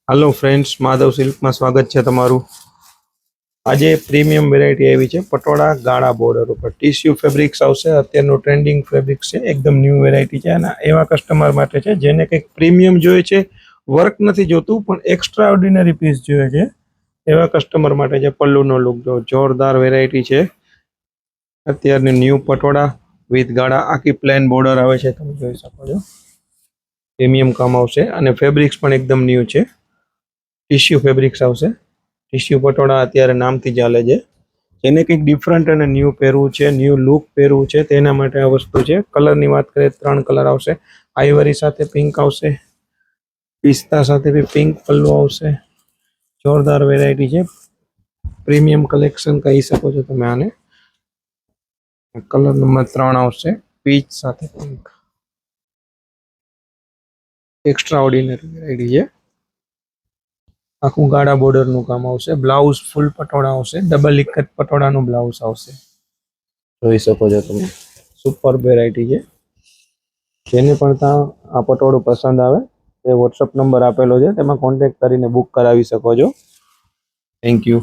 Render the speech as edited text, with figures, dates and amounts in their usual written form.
Hello friends, Madhav silk में स्वागत है तमारू। आज प्रीमियम वेरायटी आई है पटोळा गाढ़ा बॉर्डर पर टीश्यू फेब्रिक्स आवशे। अत्यारनो ट्रेंडिंग फेब्रिक्स है, एकदम न्यू वेरायटी है अने एवा कस्टमर माटे छे जेने कंईक प्रीमियम जोईए छे, वर्क नथी जोतुं पण एक्स्ट्रा ऑर्डिनरी पीस जोईए छे एवा कस्टमर माटे छे। पल्लूनो लुक जो जोरदार वेरायटी है। अत्यारनी न्यू पटोळा विथ गाढ़ा आखी प्लेन बॉर्डर आवे छे, तमे जोई शको छो। प्रीमियम काम आवशे अने फेब्रिक्स पण एकदम न्यू है। ટીશ્યુ ફેબ્રિક્સ આવશે। ટીશ્યુ પટોળા અત્યારે નામથી ચાલે છે। જેને કંઈક ડિફરન્ટ અને ન્યૂ પહેરવું છે, ન્યૂ લુક પહેરવું છે, તેના માટે આ વસ્તુ છે। કલરની વાત કરીએ 3 કલર આવશે। આઈવરી સાથે પિંક આવશે, પિસ્તા સાથે બી પિંક પલ્લુ આવશે। જોરદાર વેરાયટી છે, પ્રીમિયમ કલેક્શન કહી શકો છો તમે આને। કલર નંબર 3 આવશે, પીચ સાથે પિંક, એક્સ્ટ્રા ઓર્ડિનરી વેરાયટી છે। आखू गाढ़ा बॉर्डर नु काम आवशे। ब्लाउज फूल पटोळा आवशे, डबल इकट पटोळा नु ब्लाउज आवशे, જોઈ શકો છો તમે। सुपर वेरायटी છે। જેને પણ આ પટોળું પસંદ આવે એ WhatsApp નંબર આપેલો છે, તેમાં કોન્ટેક્ટ કરીને બુક કરાવી શકો છો। Thank you.